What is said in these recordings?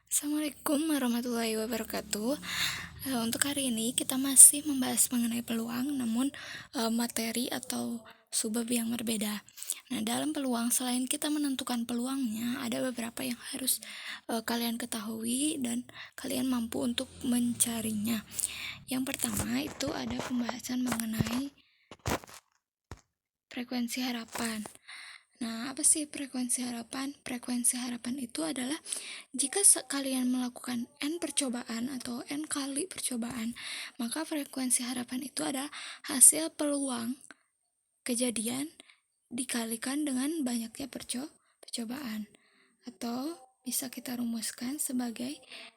Assalamualaikum warahmatullahi wabarakatuh. Untuk hari ini kita masih membahas mengenai peluang, namun materi atau subbab yang berbeda. Nah, dalam peluang, selain kita menentukan peluangnya, ada beberapa yang harus kalian ketahui dan kalian mampu untuk mencarinya. Yang pertama itu ada pembahasan mengenai frekuensi harapan. Nah, apa sih frekuensi harapan? Frekuensi harapan itu adalah jika kalian melakukan N percobaan atau N kali percobaan, maka frekuensi harapan itu adalah hasil peluang kejadian dikalikan dengan banyaknya percobaan. Atau bisa kita rumuskan sebagai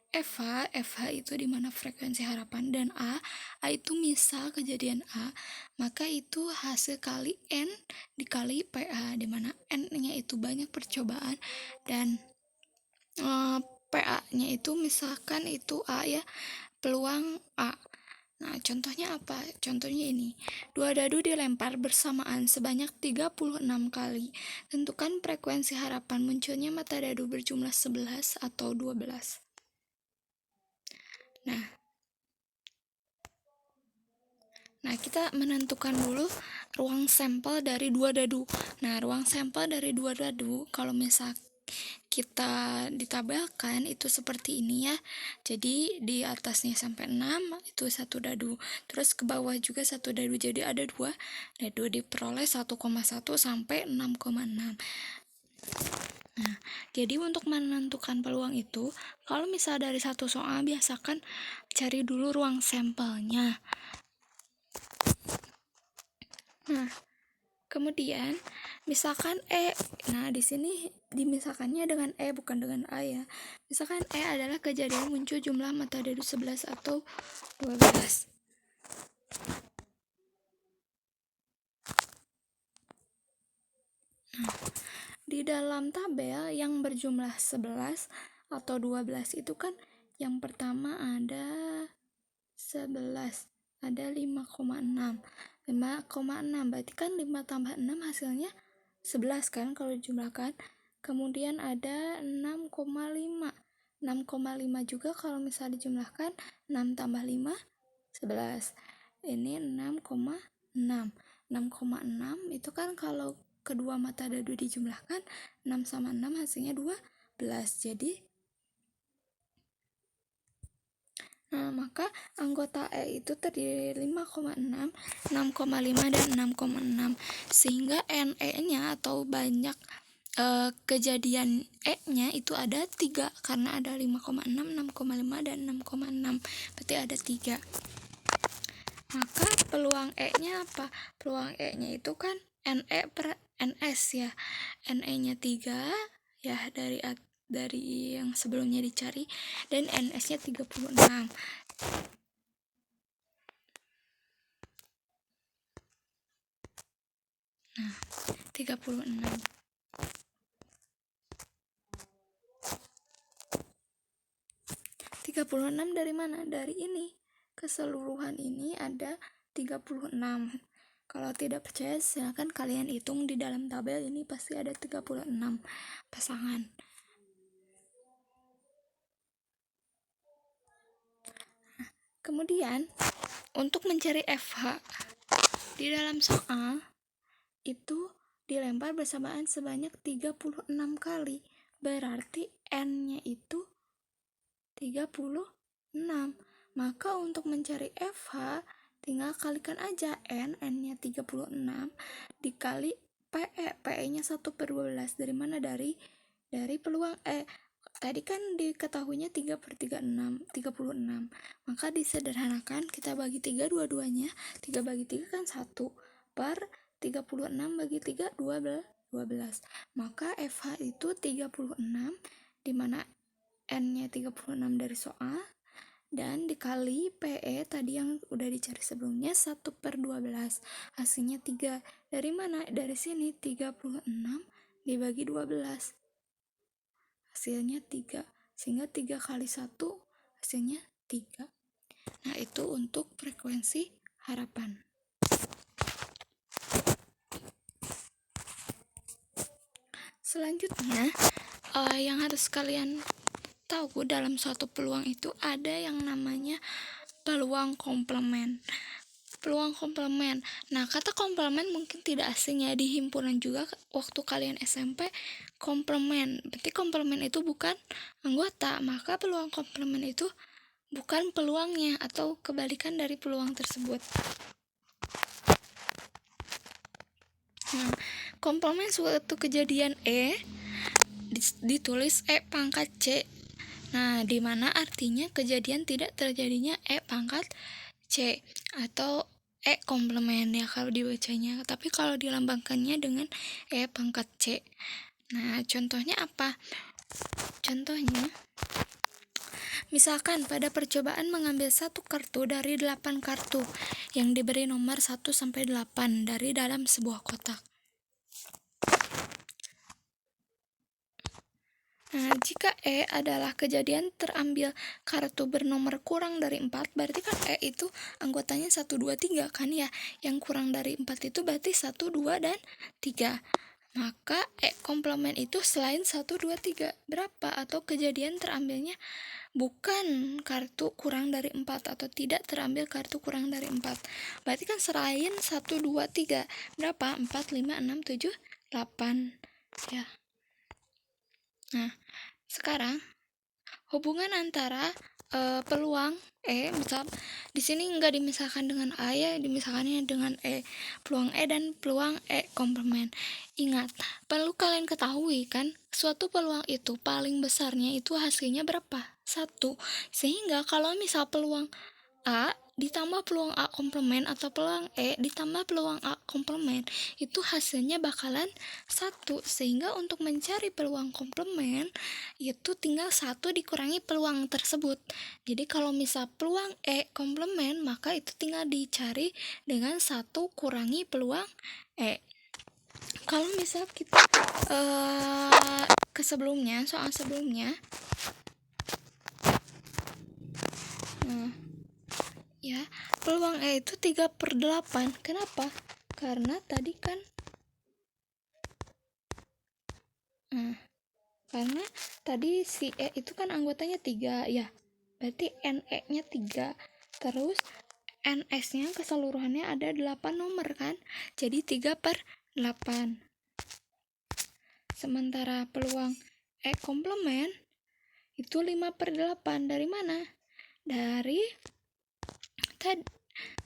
FH itu dimana frekuensi harapan, dan A itu misal kejadian A, maka itu hasil kali N dikali PA, dimana N-nya itu banyak percobaan dan PA-nya itu misalkan itu A ya, peluang A. Nah, contohnya apa? Contohnya ini. 2 dadu dilempar bersamaan sebanyak 36 kali. Tentukan frekuensi harapan munculnya mata dadu berjumlah 11 atau 12. Nah, kita menentukan dulu ruang sampel dari 2 dadu. Nah, ruang sampel dari 2 dadu kalau misal kita ditabelkan itu seperti ini ya. Jadi di atasnya sampai 6 itu 1 dadu. Terus ke bawah juga 1 dadu. Jadi ada 2 dadu diperoleh 1,1 sampai 6,6. Nah, jadi untuk menentukan peluang itu, kalau misal dari satu soal biasakan cari dulu ruang sampelnya. Nah, kemudian misalkan E. Nah, di sini dimisalkannya dengan E bukan dengan A ya. Misalkan E adalah kejadian muncul jumlah mata dadu 11 atau 12. Nah, di dalam tabel yang berjumlah 11 atau 12 itu kan yang pertama ada 11, ada 5,6. 5,6 berarti kan 5 tambah 6 hasilnya 11 kan kalau dijumlahkan. Kemudian ada 6,5. 6,5 juga kalau misal dijumlahkan 6 tambah 5 11. Ini 6,6. 6,6 itu kan kalau kedua mata dadu dijumlahkan 6 sama 6 hasilnya 12. Jadi maka anggota E itu terdiri 5,6, 6,5, dan 6,6. Sehingga NE-nya atau banyak kejadian E-nya itu ada 3, karena ada 5,6, 6,5, dan 6,6. Berarti ada 3. Maka peluang E-nya apa? Peluang E-nya itu kan NE per NS ya. NE-nya 3 ya dari yang sebelumnya dicari, dan NS-nya 36. Nah, 36. Dari mana? Dari ini. Keseluruhan ini ada 36. Kalau tidak percaya, silakan kalian hitung di dalam tabel ini, pasti ada 36 pasangan. Kemudian, untuk mencari FH di dalam soal itu dilempar bersamaan sebanyak 36 kali. Berarti N-nya itu 36. Maka untuk mencari FH tinggal kalikan aja N-nya 36 dikali PE-nya 1/12. Dari mana? Dari peluang E. Tadi kan diketahuinya 3/36. Maka disederhanakan, kita bagi 3 dua-duanya. 3 bagi 3 kan 1 per 36 bagi 3 12. Maka FH itu 36, dimana N-nya 36 dari soal, dan dikali PE tadi yang udah dicari sebelumnya 1/12. Hasilnya 3. Dari mana? Dari sini 36 dibagi 12. Hasilnya 3. Sehingga 3 kali 1 hasilnya 3. Nah, itu untuk frekuensi harapan. Selanjutnya yang harus kalian tahu dalam suatu peluang itu ada yang namanya peluang komplement. Peluang komplement. Nah, kata komplement mungkin tidak asing ya, di himpunan juga waktu kalian SMP. Komplement, berarti komplement itu bukan anggota, maka peluang komplement itu bukan peluangnya atau kebalikan dari peluang tersebut. Nah, komplement suatu kejadian ditulis pangkat C. Nah, di mana artinya kejadian tidak terjadinya pangkat C atau komplement ya kalau dibacanya, tapi kalau dilambangkannya dengan pangkat C. Nah, contohnya apa? Contohnya, misalkan pada percobaan mengambil satu kartu dari 8 kartu yang diberi nomor 1 sampai 8 dari dalam sebuah kotak. Nah, jika adalah kejadian terambil kartu bernomor kurang dari 4, berarti kan itu anggotanya 1, 2, 3 kan ya. Yang kurang dari 4 itu berarti 1, 2, dan 3. Maka komplement itu selain 1, 2, 3. Berapa? Atau kejadian terambilnya bukan kartu kurang dari 4 atau tidak terambil kartu kurang dari 4. Berarti kan selain 1, 2, 3. Berapa? 4, 5, 6, 7, 8. Ya. Nah, sekarang hubungan antara peluang misal di sini nggak dimisahkan dengan A ya, dimisahkannya dengan peluang dan peluang komplement. Ingat, perlu kalian ketahui kan, suatu peluang itu paling besarnya itu hasilnya berapa? 1. Sehingga kalau misal peluang A ditambah peluang A komplement atau peluang ditambah peluang A komplement, itu hasilnya bakalan 1. Sehingga untuk mencari peluang komplement itu tinggal 1 dikurangi peluang tersebut. Jadi kalau misal peluang komplement, maka itu tinggal dicari dengan 1 kurangi peluang Kalau misal kita ke sebelumnya, soal sebelumnya, ya, peluang itu 3/8. Kenapa? Karena tadi kan karena tadi si itu kan anggotanya 3 ya, berarti NE-nya 3, terus NS-nya keseluruhannya ada 8 nomor kan, jadi 3/8. Sementara peluang komplement itu 5/8. Dari mana? Dari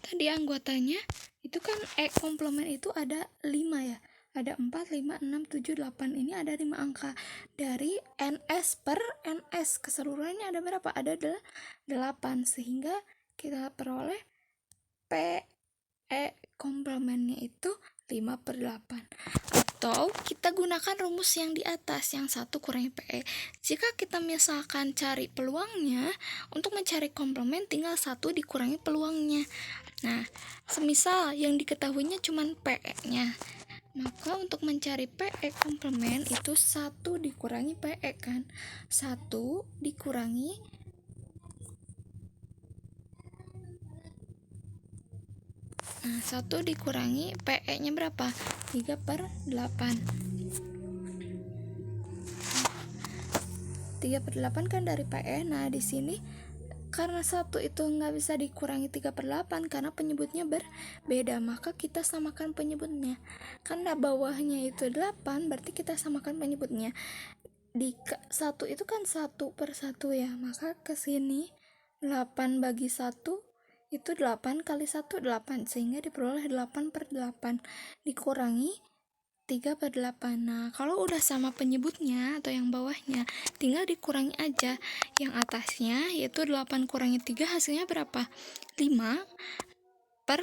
tadi anggotanya itu kan komplement itu ada 5 ya, ada 4, 5, 6, 7, 8. Ini ada 5 angka. Dari NS per NS keseluruhannya ada berapa? Ada 8, sehingga kita peroleh PE komplementnya itu 5/8. Atau kita gunakan rumus yang di atas, yang 1 kurangi PE. Jika kita misalkan cari peluangnya, untuk mencari komplement tinggal 1 dikurangi peluangnya. Nah, semisal yang diketahuinya cuma PE-nya, maka untuk mencari PE komplement itu 1 dikurangi PE kan. 1 dikurangi Nah, 1 dikurangi PE-nya berapa? 3/8. 3/8 kan dari PE. Nah, di sini karena 1 itu nggak bisa dikurangi 3/8 karena penyebutnya berbeda, maka kita samakan penyebutnya. Karena bawahnya itu 8, berarti kita samakan penyebutnya. Di 1 itu kan 1/1 ya, maka ke sini 8 bagi 1 itu 8 kali 1 8, sehingga diperoleh 8/8 dikurangi 3/8. Nah, kalau udah sama penyebutnya atau yang bawahnya, tinggal dikurangi aja. Yang atasnya yaitu 8 kurangi 3 hasilnya berapa? 5 per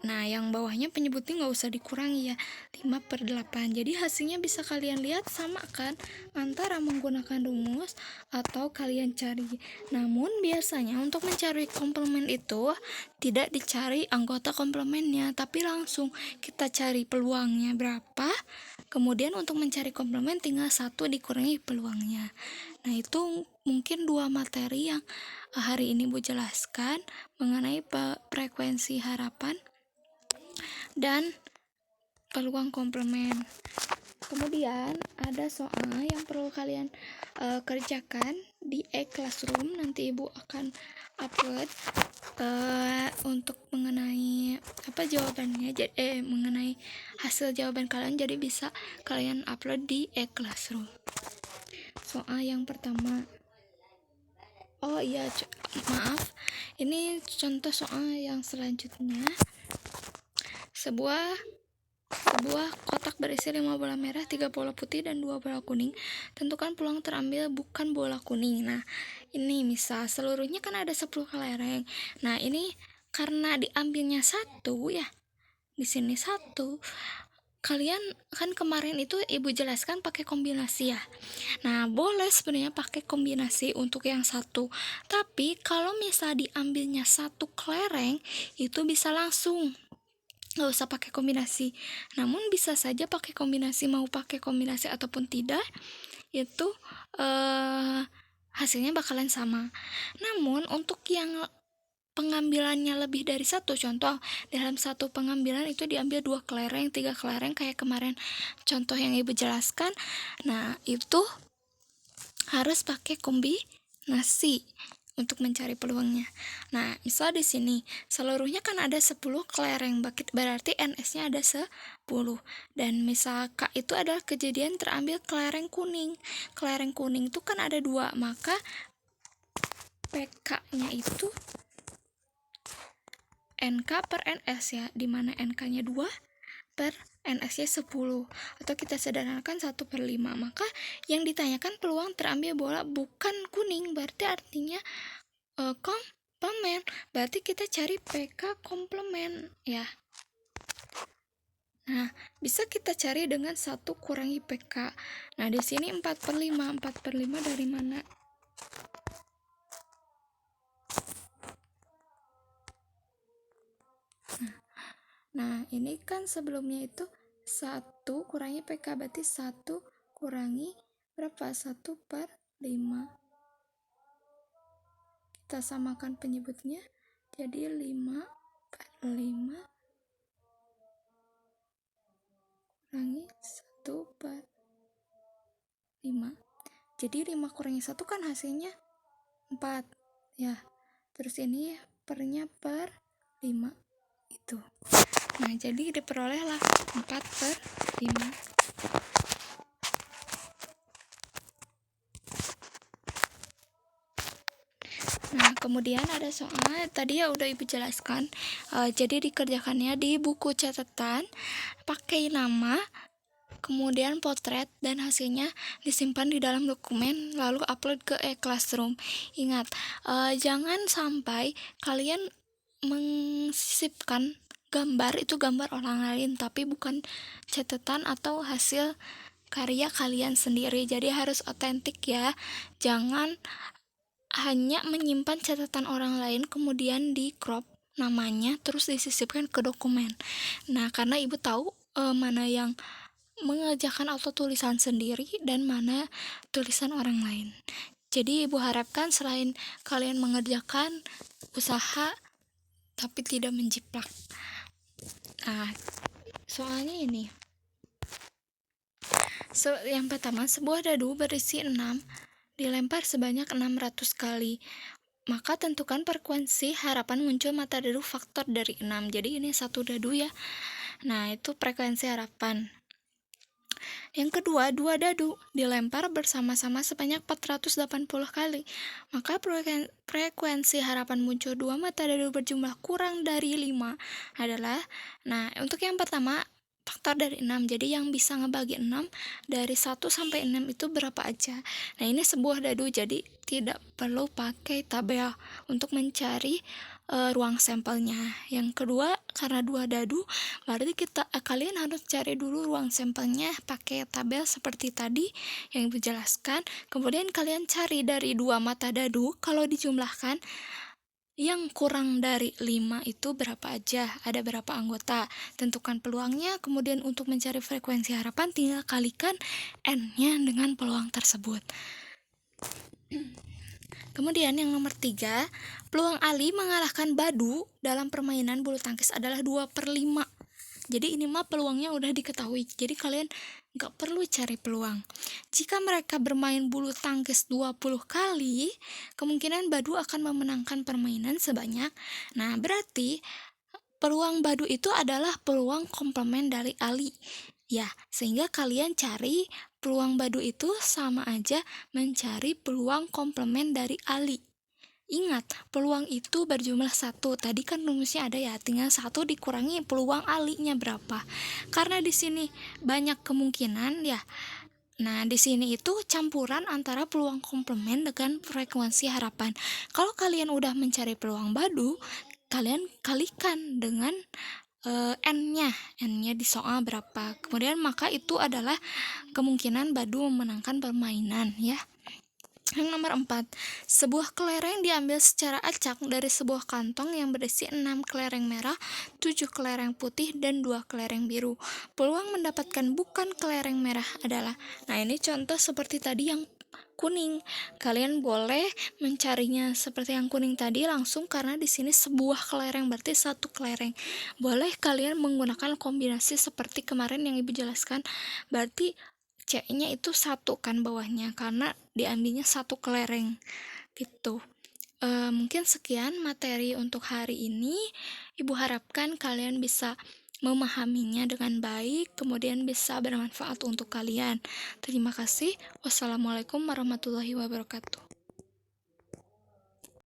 Nah, yang bawahnya penyebutnya nggak usah dikurangi ya, 5/8. Jadi hasilnya bisa kalian lihat sama kan, antara menggunakan rumus atau kalian cari. Namun biasanya untuk mencari komplement itu tidak dicari anggota komplementnya, tapi langsung kita cari peluangnya berapa. Kemudian untuk mencari komplement tinggal 1 dikurangi peluangnya. Nah, itu mungkin 2 materi yang hari ini Bu jelaskan mengenai frekuensi harapan dan peluang komplement. Kemudian ada soal yang perlu kalian kerjakan di e-classroom. Nanti ibu akan upload untuk mengenai jawabannya, mengenai hasil jawaban kalian, jadi bisa kalian upload di e-classroom. Soal yang pertama, maaf, ini contoh soal yang selanjutnya. Sebuah kotak berisi 5 bola merah, 3 bola putih, dan 2 bola kuning. Tentukan peluang terambil bukan bola kuning. Nah, ini misal seluruhnya kan ada 10 kelereng. Nah, ini karena diambilnya satu ya, di sini satu. Kalian kan kemarin itu ibu jelaskan pakai kombinasi ya. Nah, boleh sebenarnya pakai kombinasi untuk yang satu. Tapi kalau misal diambilnya satu kelereng, itu bisa langsung, nggak usah pakai kombinasi. Namun bisa saja pakai kombinasi, mau pakai kombinasi ataupun tidak, itu hasilnya bakalan sama. Namun untuk yang pengambilannya lebih dari satu, contoh dalam satu pengambilan itu diambil 2 kelereng, 3 kelereng kayak kemarin contoh yang ibu jelaskan. Nah, itu harus pakai kombinasi untuk mencari peluangnya. Nah, misal di sini seluruhnya kan ada 10 kelereng, berarti NS-nya ada 10. Dan misal K itu adalah kejadian terambil kelereng kuning. Kelereng kuning itu kan ada 2, maka PK-nya itu NK per NS ya, dimana NK-nya 2 per NS-nya 10, atau kita sederhanakan 1/5. Maka yang ditanyakan peluang terambil bola bukan kuning, berarti artinya komplement, berarti kita cari PK komplement ya. Nah, bisa kita cari dengan 1 kurangi PK. Nah, di sini 4/5. 4/5 dari mana? Nah, ini kan sebelumnya itu 1 kurangi PK, berarti 1 kurangi berapa? 1/5. Kita samakan penyebutnya, jadi 5/5 kurangi 1/5. Jadi 5 kurangi 1 kan hasilnya 4 ya. Terus ini pernya per 5 itu. Nah, jadi diperolehlah 4/5. Nah, kemudian ada soal tadi ya udah ibu jelaskan. Jadi dikerjakannya di buku catatan, pakai nama, kemudian potret, dan hasilnya disimpan di dalam dokumen lalu upload ke e-classroom. Ingat, jangan sampai kalian mengsisipkan gambar itu gambar orang lain tapi bukan catatan atau hasil karya kalian sendiri. Jadi harus otentik ya. Jangan hanya menyimpan catatan orang lain kemudian di crop namanya terus disisipkan ke dokumen. Nah, karena ibu tahu mana yang mengerjakan auto tulisan sendiri dan mana tulisan orang lain. Jadi ibu harapkan selain kalian mengerjakan usaha tapi tidak menjiplak. Nah, soalnya ini. Yang pertama, sebuah dadu berisi 6 dilempar sebanyak 600 kali. Maka tentukan frekuensi harapan muncul mata dadu faktor dari 6. Jadi ini satu dadu ya. Nah, itu frekuensi harapan. Yang kedua, 2 dadu dilempar bersama-sama sebanyak 480 kali. Maka frekuensi harapan muncul 2 mata dadu berjumlah kurang dari 5 adalah, nah untuk yang pertama faktor dari 6. Jadi yang bisa ngebagi 6 dari 1 sampai 6 itu berapa aja. Nah, ini sebuah dadu, jadi tidak perlu pakai tabel untuk mencari ruang sampelnya. Yang kedua, karena 2 dadu, berarti kalian harus cari dulu ruang sampelnya pakai tabel seperti tadi yang ibu jelaskan. Kemudian kalian cari dari 2 mata dadu, kalau dijumlahkan yang kurang dari 5 itu berapa aja, ada berapa anggota, tentukan peluangnya. Kemudian untuk mencari frekuensi harapan tinggal kalikan N-nya dengan peluang tersebut. Kemudian yang nomor 3, peluang Ali mengalahkan Badu dalam permainan bulu tangkis adalah 2/5. Jadi ini mah peluangnya udah diketahui, jadi kalian nggak perlu cari peluang. Jika mereka bermain bulu tangkis 20 kali, kemungkinan Badu akan memenangkan permainan sebanyak. Nah, berarti peluang Badu itu adalah peluang komplement dari Ali. Ya, sehingga kalian cari peluang Badu itu sama aja mencari peluang komplement dari Ali. Ingat, peluang itu berjumlah 1. Tadi kan rumusnya ada ya, tinggal 1 dikurangi peluang alinya berapa. Karena di sini banyak kemungkinan ya. Nah, di sini itu campuran antara peluang komplement dengan frekuensi harapan. Kalau kalian udah mencari peluang Badu, kalian kalikan dengan n-nya di soal berapa. Kemudian maka itu adalah kemungkinan Badu memenangkan permainan ya. Yang nomor 4, sebuah kelereng diambil secara acak dari sebuah kantong yang berisi 6 kelereng merah, 7 kelereng putih, dan 2 kelereng biru. Peluang mendapatkan bukan kelereng merah adalah, nah ini contoh seperti tadi yang kuning. Kalian boleh mencarinya seperti yang kuning tadi langsung karena di sini sebuah kelereng berarti 1 kelereng. Boleh kalian menggunakan kombinasi seperti kemarin yang Ibu jelaskan, berarti C-nya itu 1 kan bawahnya karena diambilnya 1 kelereng gitu. Mungkin sekian materi untuk hari ini. Ibu harapkan kalian bisa memahaminya dengan baik, kemudian bisa bermanfaat untuk kalian. Terima kasih. Wassalamualaikum warahmatullahi wabarakatuh.